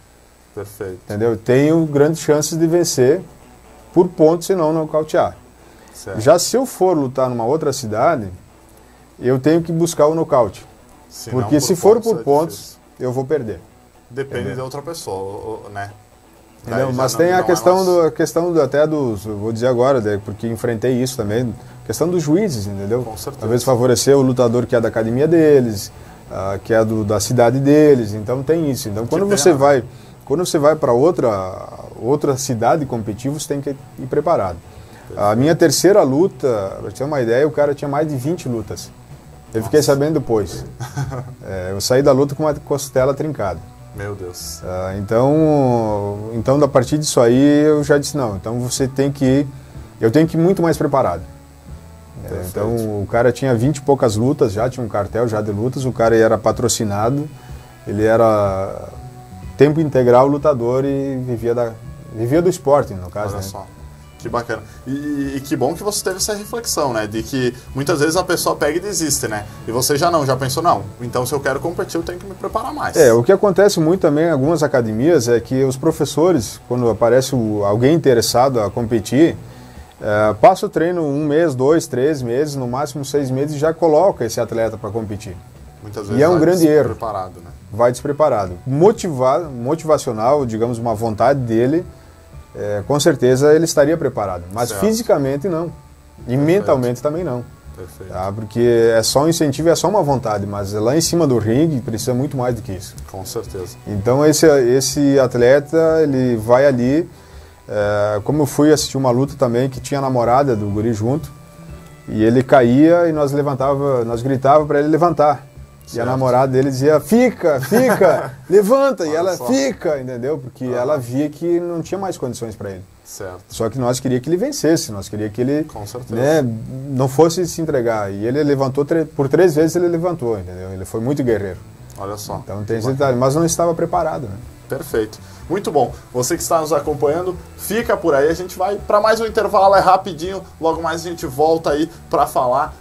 [SPEAKER 1] Perfeito.
[SPEAKER 2] Entendeu? Eu tenho grandes chances de vencer por pontos, se não nocautear.
[SPEAKER 1] Certo.
[SPEAKER 2] Já se eu for lutar numa outra cidade, eu tenho que buscar o nocaute. Porque se for por pontos, eu vou perder.
[SPEAKER 1] Depende de outra pessoa, né?
[SPEAKER 2] Entendeu? Mas tem a questão até dos, vou dizer agora, porque enfrentei isso também, questão dos juízes, entendeu?
[SPEAKER 1] Com certeza.
[SPEAKER 2] Talvez favorecer o lutador que é da academia deles, que é da cidade deles, então tem isso. Então quando você vai para outra cidade competir, você tem que ir preparado. A minha terceira luta, para ter uma ideia, o cara tinha mais de 20 lutas. Eu fiquei sabendo depois. Eu saí da luta com uma costela trincada.
[SPEAKER 1] Meu Deus.
[SPEAKER 2] Então, a partir disso aí, eu já disse, não, então eu tenho que ir muito mais preparado. Então, o cara tinha 20 e poucas lutas, já tinha um cartel já de lutas, o cara era patrocinado, ele era tempo integral lutador e vivia do esporte, no caso.
[SPEAKER 1] Olha só, que bacana. E que bom que você teve essa reflexão, né? De que muitas vezes a pessoa pega e desiste, né? E você já pensou, não, então se eu quero competir eu tenho que me preparar mais.
[SPEAKER 2] O que acontece muito também em algumas academias é que os professores, quando aparece alguém interessado a competir, passa o treino 1 mês, 2, 3 meses, no máximo 6 meses e já coloca esse atleta para competir.
[SPEAKER 1] Muitas vezes
[SPEAKER 2] e é um grande erro.
[SPEAKER 1] Né?
[SPEAKER 2] Vai despreparado. Motivacional, digamos, uma vontade dele, com certeza ele estaria preparado. Mas fisicamente não. E mentalmente também não.
[SPEAKER 1] Perfeito.
[SPEAKER 2] Porque é só um incentivo, é só uma vontade, mas lá em cima do ringue precisa muito mais do que isso.
[SPEAKER 1] Com certeza.
[SPEAKER 2] Então esse atleta, ele vai ali, como eu fui assistir uma luta também, que tinha a namorada do guri junto, e ele caía e nós gritava para ele levantar. Certo. E a namorada dele dizia, fica, levanta, e ela fica, entendeu? Porque ela via que não tinha mais condições para ele.
[SPEAKER 1] Certo.
[SPEAKER 2] Só que nós queríamos que ele vencesse, nós queríamos que ele não fosse se entregar. E ele levantou, por 3 vezes ele levantou, entendeu? Ele foi muito guerreiro.
[SPEAKER 1] Olha só.
[SPEAKER 2] Então tem esse detalhe, mas não estava preparado, né?
[SPEAKER 1] Perfeito. Muito bom. Você que está nos acompanhando, fica por aí. A gente vai para mais um intervalo, é rapidinho. Logo mais a gente volta aí para falar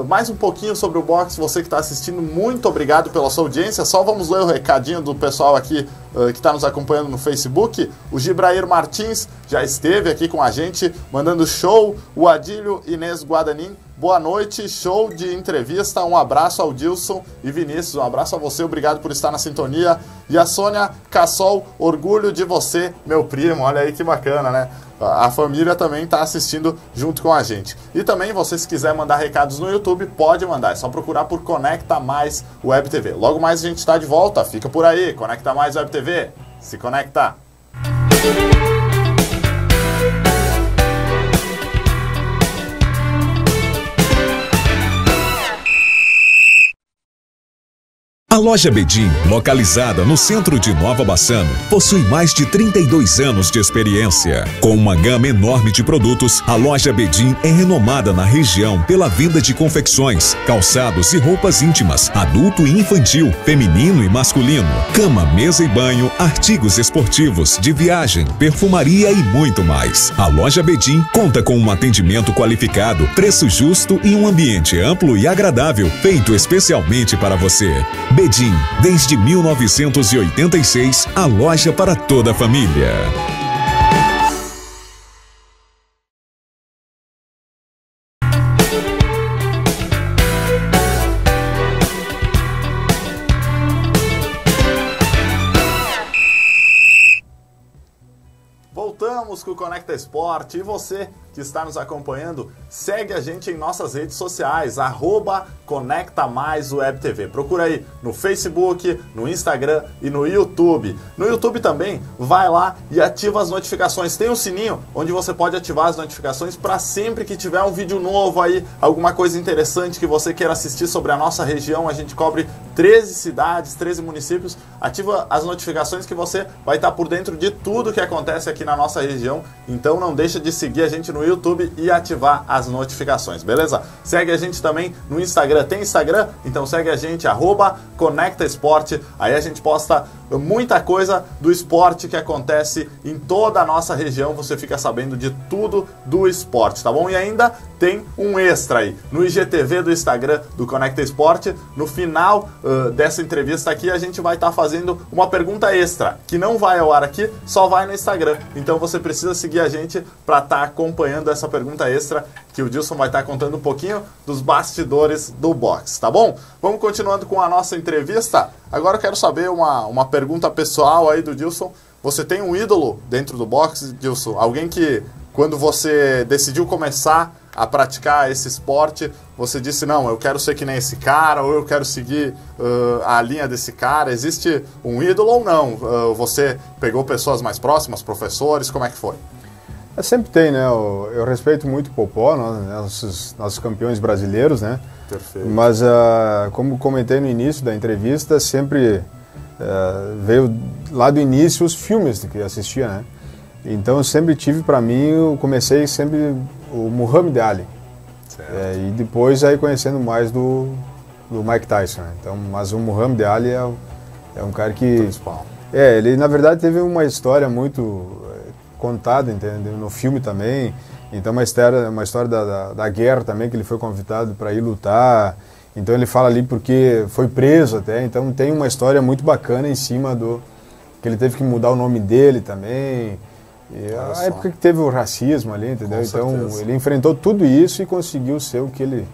[SPEAKER 1] mais um pouquinho sobre o boxe. Você que está assistindo, muito obrigado pela sua audiência. Só vamos ler o recadinho do pessoal aqui que está nos acompanhando no Facebook. O Gibrair Martins já esteve aqui com a gente, mandando show. O Adílio Inês Guadanin, boa noite, show de entrevista. Um abraço ao Dilson e Vinícius. Um abraço a você, obrigado por estar na sintonia. E a Sônia Cassol, orgulho de você, meu primo. Olha aí que bacana, né? A família também está assistindo junto com a gente. E também, você se quiser mandar recados no YouTube, pode mandar. É só procurar por Conecta Mais Web TV. Logo mais a gente está de volta. Fica por aí. Conecta Mais Web TV. Se conecta.
[SPEAKER 3] A loja Bedim, localizada no centro de Nova Bassano, possui mais de 32 anos de experiência. Com uma gama enorme de produtos, a loja Bedim é renomada na região pela venda de confecções, calçados e roupas íntimas, adulto e infantil, feminino e masculino, cama, mesa e banho, artigos esportivos, de viagem, perfumaria e muito mais. A loja Bedim conta com um atendimento qualificado, preço justo e um ambiente amplo e agradável, feito especialmente para você. Bedim, desde 1986, a loja para toda a família.
[SPEAKER 1] Voltamos com o Conecta Esporte e você que está nos acompanhando, segue a gente em nossas redes sociais, @ConectaMaisWebTV. Procura aí no Facebook, no Instagram e no YouTube. No YouTube também, vai lá e ativa as notificações. Tem um sininho onde você pode ativar as notificações para sempre que tiver um vídeo novo aí, alguma coisa interessante que você queira assistir sobre a nossa região. A gente cobre 13 cidades, 13 municípios. Ativa as notificações que você vai estar por dentro de tudo que acontece aqui na nossa região. Então não deixa de seguir a gente no YouTube e ativar as notificações, beleza? Segue a gente também no Instagram. Tem Instagram? Então segue a gente, @ConectaEsporte. Aí a gente posta muita coisa do esporte que acontece em toda a nossa região. Você fica sabendo de tudo do esporte, tá bom? E ainda tem um extra aí no IGTV do Instagram do Conecta Esporte. No final dessa entrevista aqui, a gente vai estar fazendo uma pergunta extra, que não vai ao ar aqui, só vai no Instagram. Então você precisa seguir a gente para estar acompanhando essa pergunta extra, que o Dilson vai estar contando um pouquinho dos bastidores do boxe, tá bom? Vamos continuando com a nossa entrevista. Agora eu quero saber uma pergunta pessoal aí do Dilson. Você tem um ídolo dentro do boxe, Dilson? Alguém que, quando você decidiu começar a praticar esse esporte, você disse, não, eu quero ser que nem esse cara, ou eu quero seguir a linha desse cara. Existe um ídolo ou não? Você pegou pessoas mais próximas, professores, como é que foi?
[SPEAKER 2] Sempre tem, né? Eu respeito muito o Popó, nossos campeões brasileiros, né?
[SPEAKER 1] Perfeito.
[SPEAKER 2] Mas, como comentei no início da entrevista, sempre veio lá do início os filmes que eu assistia, né? Então, eu sempre tive para mim, eu comecei sempre o Muhammad Ali. E depois aí conhecendo mais do Mike Tyson, né? Então, mas o Muhammad Ali é um cara que... ele na verdade teve uma história muito contada, entendeu? No filme também. Então uma história da guerra também, que ele foi convidado para ir lutar. Então ele fala ali porque foi preso até. Então tem uma história muito bacana em cima do... que ele teve que mudar o nome dele também. E a época que teve o racismo ali, entendeu? Então ele enfrentou tudo isso e conseguiu ser o que ele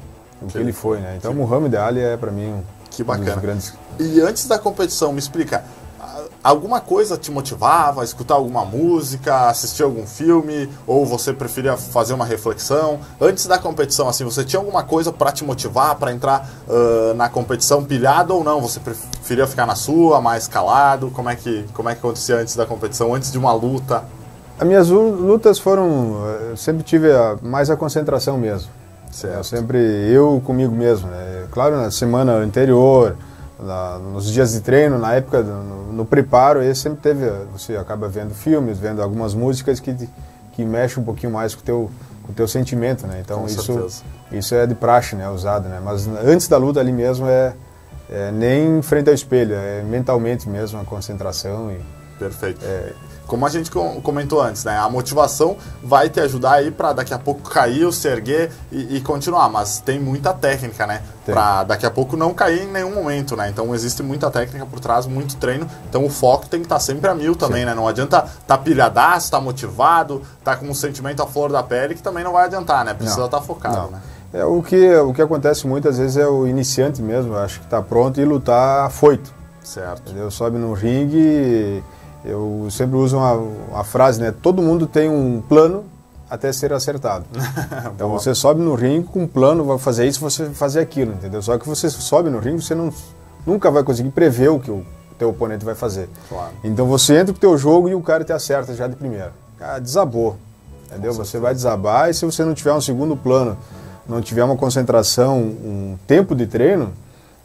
[SPEAKER 2] foi, né? Então o Muhammad Ali é para mim
[SPEAKER 1] que bacana.
[SPEAKER 2] Um dos grandes...
[SPEAKER 1] E antes da competição, me explica, alguma coisa te motivava a escutar alguma música, assistir algum filme, ou você preferia fazer uma reflexão? Antes da competição, assim, você tinha alguma coisa para te motivar, para entrar na competição pilhado ou não? Você preferia ficar na sua, mais calado? Como é que acontecia antes da competição, antes de uma luta?
[SPEAKER 2] As minhas lutas foram... Eu sempre tive mais a concentração mesmo.
[SPEAKER 1] Certo.
[SPEAKER 2] Eu comigo mesmo, né? Claro, na semana anterior, nos dias de treino, na época, no preparo, sempre teve... Você acaba vendo filmes, vendo algumas músicas que mexem um pouquinho mais com o teu sentimento, né? Então isso é de praxe, né? Usado, né? Mas antes da luta ali mesmo nem frente ao espelho, é mentalmente mesmo a concentração e...
[SPEAKER 1] Perfeito. Como a gente comentou antes, né? A motivação vai te ajudar aí para daqui a pouco cair, se erguer e continuar, mas tem muita técnica, né? Para daqui a pouco não cair em nenhum momento, né? Então existe muita técnica por trás, muito treino, então o foco tem que estar sempre a mil também, né? Não adianta estar pilhadaço, estar motivado, estar com um sentimento à flor da pele, que também não vai adiantar, né? Precisa estar focado, né?
[SPEAKER 2] O que acontece muitas vezes é o iniciante mesmo, acho que está pronto e lutar afoito.
[SPEAKER 1] Certo.
[SPEAKER 2] Entendeu? Sobe no ringue... Eu sempre uso uma frase, né? Todo mundo tem um plano até ser acertado. Então você sobe no ringue com um plano, vai fazer isso, você vai fazer aquilo, entendeu? Só que você sobe no ringue, você nunca vai conseguir prever o que o teu oponente vai fazer.
[SPEAKER 1] Claro.
[SPEAKER 2] Então você entra com o teu jogo e o cara te acerta já de primeira. Desabou, entendeu? Você vai desabar e se você não tiver um segundo plano, não tiver uma concentração, um tempo de treino,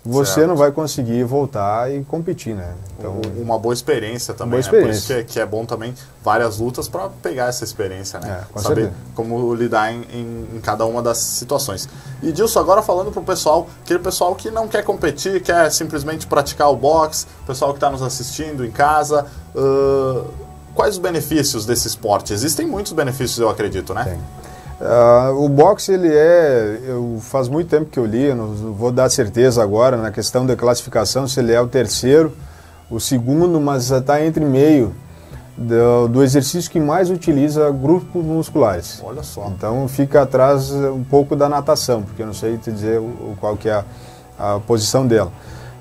[SPEAKER 2] você não vai conseguir voltar e competir, né?
[SPEAKER 1] Então, uma boa experiência também, né? Por isso que é bom também várias lutas para pegar essa experiência, né? Saber certeza. Como lidar em cada uma das situações. E Dilson, agora falando para o pessoal, aquele pessoal que não quer competir, quer simplesmente praticar o boxe, o pessoal que está nos assistindo em casa, quais os benefícios desse esporte? Existem muitos benefícios, eu acredito, né?
[SPEAKER 2] Tem. O boxe, faz muito tempo que eu li, eu não vou dar certeza agora na questão da classificação, se ele é o terceiro, o segundo, mas está entre meio do exercício que mais utiliza grupos musculares.
[SPEAKER 1] Olha só.
[SPEAKER 2] Então fica atrás um pouco da natação, porque eu não sei te dizer qual que é a posição dela.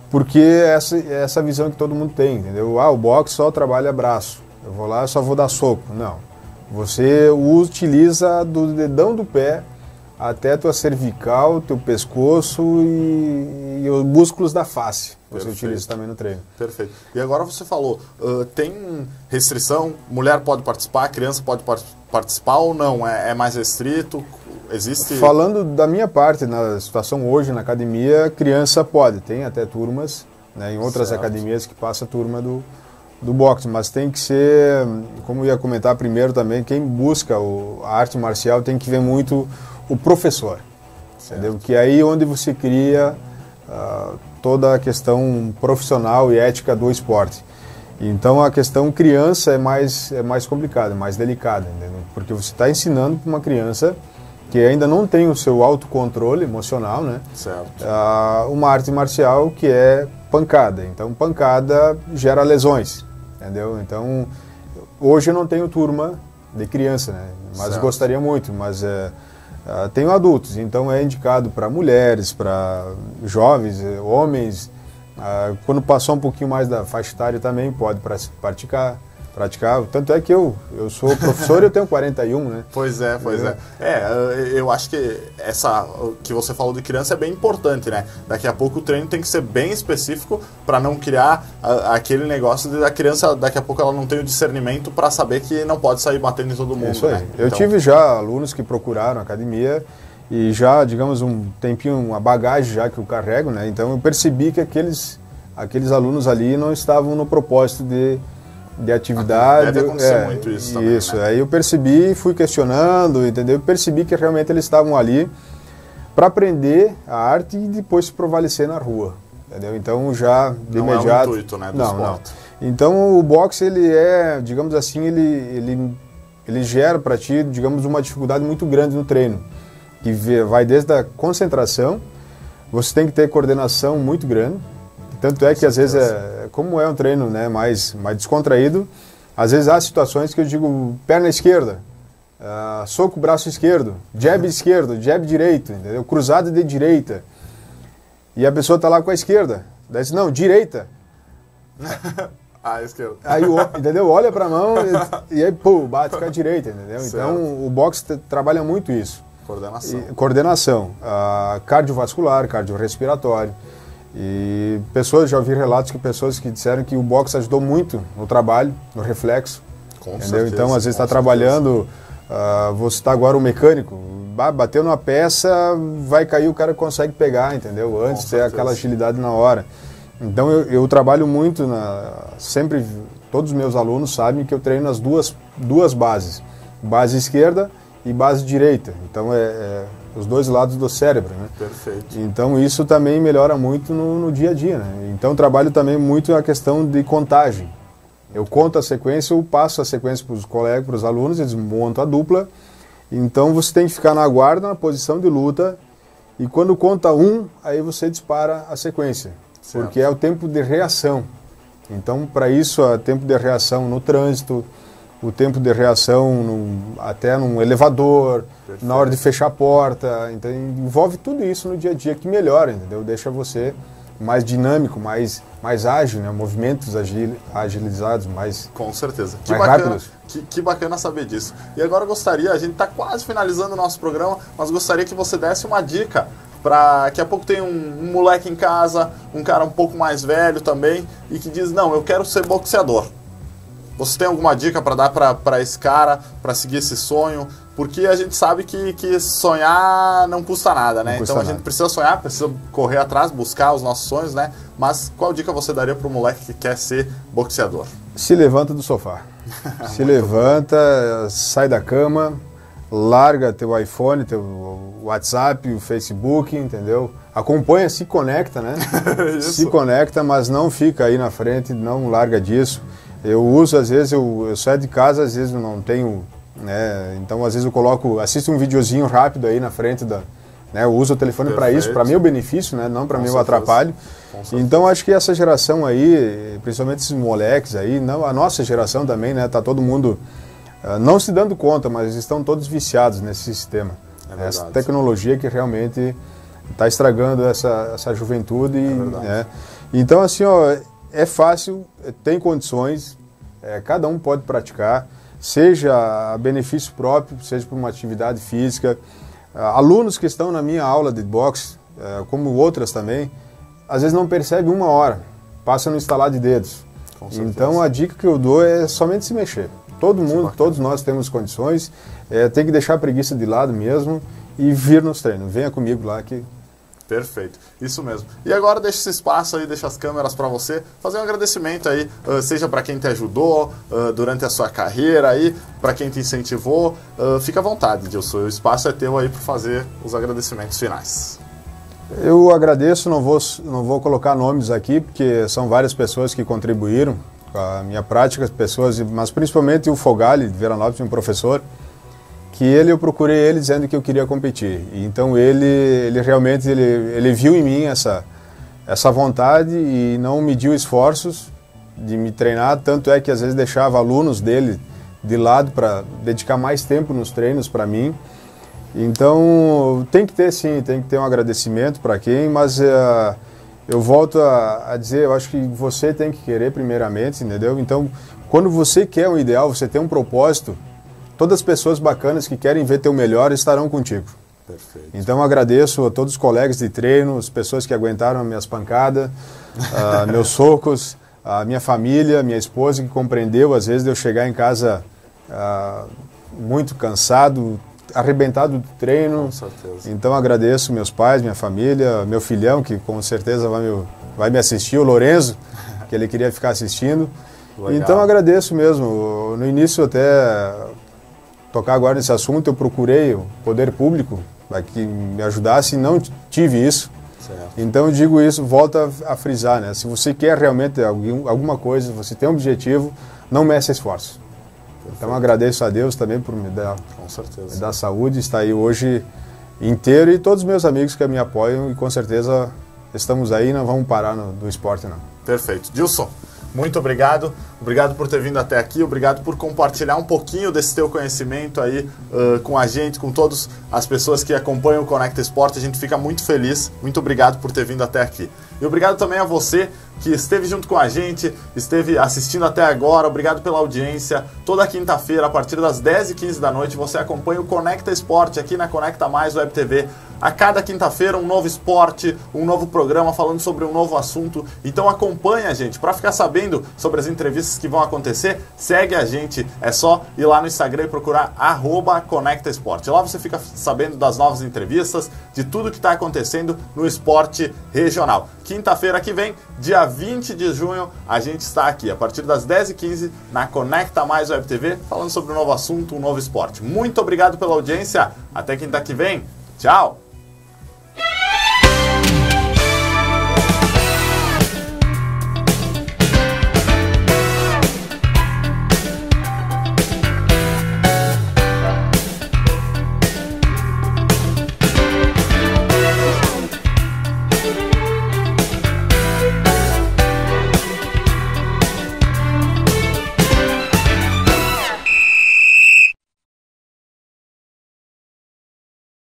[SPEAKER 2] Porque essa visão que todo mundo tem, entendeu? O boxe só trabalha braço, eu vou lá e só vou dar soco. Não. Você utiliza do dedão do pé até tua cervical, teu pescoço e os músculos da face. Você
[SPEAKER 1] Perfeito.
[SPEAKER 2] utiliza também no treino.
[SPEAKER 1] Perfeito. E agora você falou, tem restrição? Mulher pode participar, criança pode participar ou não? É mais restrito? Existe...
[SPEAKER 2] Falando da minha parte, na situação hoje na academia, criança pode. Tem até turmas, né, em outras
[SPEAKER 1] Certo.
[SPEAKER 2] academias que passa a turma do boxe, mas tem que ser, como eu ia comentar primeiro também, quem busca a arte marcial tem que ver muito o professor, entendeu? Que é aí onde você cria toda a questão profissional e ética do esporte. Então a questão criança é mais complicada, é mais delicada, entendeu? Porque você está ensinando para uma criança que ainda não tem o seu autocontrole emocional, né?
[SPEAKER 1] Certo.
[SPEAKER 2] Uma arte marcial que é pancada. Então pancada gera lesões, entendeu? Então hoje eu não tenho turma de criança, né? Mas
[SPEAKER 1] Certo.
[SPEAKER 2] gostaria muito, mas tenho adultos, então é indicado para mulheres, para jovens, homens. Quando passou um pouquinho mais da faixa etária também pode praticar. Tanto é que eu sou professor e eu tenho 41, né?
[SPEAKER 1] Pois é. Eu acho que essa que você falou de criança é bem importante, né? Daqui a pouco o treino tem que ser bem específico para não criar aquele negócio de a criança, daqui a pouco ela não tem o discernimento para saber que não pode sair batendo em todo mundo.
[SPEAKER 2] Isso aí.
[SPEAKER 1] Né?
[SPEAKER 2] Eu tive já alunos que procuraram a academia e já, digamos, um tempinho, uma bagagem já que eu carrego, né? Então eu percebi que aqueles alunos ali não estavam no propósito de atividade.
[SPEAKER 1] Deve acontecer muito isso também,
[SPEAKER 2] Isso,
[SPEAKER 1] né?
[SPEAKER 2] aí eu percebi, fui questionando, entendeu? Eu percebi que realmente eles estavam ali para aprender a arte e depois se prevalecer na rua, entendeu? Então já de
[SPEAKER 1] Não
[SPEAKER 2] imediato...
[SPEAKER 1] é o intuito, né, do
[SPEAKER 2] não.
[SPEAKER 1] esporte.
[SPEAKER 2] Então o boxe, ele é, digamos assim, ele gera para ti, digamos, uma dificuldade muito grande no treino, que vai desde a concentração, você tem que ter coordenação muito grande. Tanto é que às vezes, como é um treino, né, mais descontraído, às vezes há situações que eu digo perna esquerda, soco braço esquerdo, jab esquerdo, jab direito, entendeu? Cruzado de direita. E a pessoa está lá com a esquerda. Daí diz, não, direita.
[SPEAKER 1] Esquerda.
[SPEAKER 2] Aí, entendeu? Olha para a mão e aí, pô, bate com a direita, entendeu?
[SPEAKER 1] Certo.
[SPEAKER 2] Então o boxe trabalha muito isso.
[SPEAKER 1] Coordenação.
[SPEAKER 2] Cardiovascular, cardiorrespiratório. E já ouvi relatos que pessoas que disseram que o boxe ajudou muito no trabalho, no reflexo.
[SPEAKER 1] Com
[SPEAKER 2] entendeu?
[SPEAKER 1] certeza,
[SPEAKER 2] Então, às vezes está
[SPEAKER 1] com
[SPEAKER 2] trabalhando, você está agora um mecânico, bateu numa peça, vai cair, o cara consegue pegar, entendeu? Antes de ter aquela agilidade na hora. Então, eu trabalho muito, sempre, todos os meus alunos sabem que eu treino nas duas bases, base esquerda e base direita. Então, os dois lados do cérebro, né?
[SPEAKER 1] Perfeito.
[SPEAKER 2] Então isso também melhora muito no dia a dia, né? Então trabalho também muito a questão de contagem. Eu conto a sequência, eu passo a sequência para os colegas, para os alunos, eles montam a dupla. Então você tem que ficar na guarda, na posição de luta, e quando conta aí você dispara a sequência,
[SPEAKER 1] certo.
[SPEAKER 2] Porque é o tempo de reação. Então para isso, o tempo de reação no trânsito, o tempo de reação até num elevador, perfeito. Na hora de fechar a porta, então envolve tudo isso no dia a dia que melhora, entendeu? Deixa você mais dinâmico, mais ágil, né? Movimentos agilizados, mais
[SPEAKER 1] com certeza.
[SPEAKER 2] Mais rápidos.
[SPEAKER 1] Que bacana saber disso. E agora a gente está quase finalizando o nosso programa, mas gostaria que você desse uma dica para daqui a pouco tem um moleque em casa, um cara um pouco mais velho também, e que diz, não, eu quero ser boxeador. Você tem alguma dica para dar para esse cara, para seguir esse sonho? Porque a gente sabe que sonhar não custa nada, né? Então a gente precisa sonhar, precisa correr atrás, buscar os nossos sonhos, né? Mas qual dica você daria para o moleque que quer ser boxeador?
[SPEAKER 2] Se levanta do sofá. Se levanta, sai da cama, larga teu iPhone, teu WhatsApp, o Facebook, entendeu? Acompanha, se conecta, né? Se conecta, mas não fica aí na frente, não larga disso. Eu uso, às vezes, eu saio de casa, às vezes eu não tenho, né? Então às vezes eu assisto um videozinho rápido aí na frente né? Eu uso o telefone para isso, para meu benefício, né? Não para meu atrapalho. Então acho que essa geração aí, principalmente esses moleques aí, não, a nossa geração também, né? Tá todo mundo não se dando conta, mas estão todos viciados nesse sistema. Essa tecnologia que realmente está estragando essa juventude. Então assim, ó, é fácil, tem condições, cada um pode praticar. seja a benefício próprio, seja por uma atividade física. Alunos que estão na minha aula de boxe, como outras também, às vezes não percebem 1 hora, passa no instalar de dedos. Então a dica que eu dou é somente se mexer. Todo mundo, todos nós temos condições, tem que deixar a preguiça de lado mesmo e vir nos treinos. Venha comigo lá que...
[SPEAKER 1] Perfeito, isso mesmo. E agora deixa esse espaço aí, deixa as câmeras para você fazer um agradecimento aí, seja para quem te ajudou durante a sua carreira aí, para quem te incentivou. Fica à vontade, Dilson, o espaço é teu aí para fazer os agradecimentos finais.
[SPEAKER 2] Eu agradeço, não vou colocar nomes aqui, porque são várias pessoas que contribuíram com a minha prática, mas principalmente o Fogali, de Veranópolis, um professor, que eu procurei ele dizendo que eu queria competir. Então ele realmente ele viu em mim essa vontade e não mediu esforços de me treinar, tanto é que às vezes deixava alunos dele de lado para dedicar mais tempo nos treinos para mim. Então tem que ter sim, tem que ter um agradecimento para quem, mas eu volto a dizer, eu acho que você tem que querer primeiramente, entendeu? Então quando você quer um ideal, você tem um propósito, todas as pessoas bacanas que querem ver teu melhor estarão contigo.
[SPEAKER 1] Perfeito.
[SPEAKER 2] Então agradeço a todos os colegas de treino, as pessoas que aguentaram minhas pancadas, meus socos, a minha família, minha esposa que compreendeu às vezes de eu chegar em casa muito cansado, arrebentado do treino.
[SPEAKER 1] Com certeza.
[SPEAKER 2] Então agradeço meus pais, minha família, meu filhão que com certeza vai me assistir, o Lorenzo, que ele queria ficar assistindo. Legal. Então agradeço mesmo. No início até tocar agora nesse assunto, eu procurei o poder público para que me ajudasse e não tive isso.
[SPEAKER 1] Certo.
[SPEAKER 2] Então eu digo isso, volto a frisar, né? Se você quer realmente alguma coisa, você tem um objetivo, não meça esforço. Perfeito. Então agradeço a Deus também por me dar,
[SPEAKER 1] com certeza,
[SPEAKER 2] me dar saúde, estar aí hoje inteiro e todos os meus amigos que me apoiam e com certeza estamos aí, não vamos parar do esporte não.
[SPEAKER 1] Perfeito. Dilson, muito obrigado. Obrigado por ter vindo até aqui, obrigado por compartilhar um pouquinho desse teu conhecimento aí com a gente, com todas as pessoas que acompanham o Conecta Esporte. A gente fica muito feliz. Muito obrigado por ter vindo até aqui. E obrigado também a você que esteve junto com a gente, esteve assistindo até agora. Obrigado pela audiência. Toda quinta-feira, a partir das 10h15 da noite, você acompanha o Conecta Esporte aqui na Conecta Mais Web TV. A cada quinta-feira, um novo esporte, um novo programa falando sobre um novo assunto. Então acompanha a gente. Para ficar sabendo sobre as entrevistas que vão acontecer, segue a gente. É só ir lá no Instagram e procurar @ConectaEsporte. Lá você fica sabendo das novas entrevistas, de tudo que está acontecendo no esporte regional. Quinta-feira que vem, dia 20 de junho, a gente está aqui, a partir das 10h15, na Conecta Mais Web TV, falando sobre um novo assunto, um novo esporte. Muito obrigado pela audiência. Até quinta que vem. Tchau!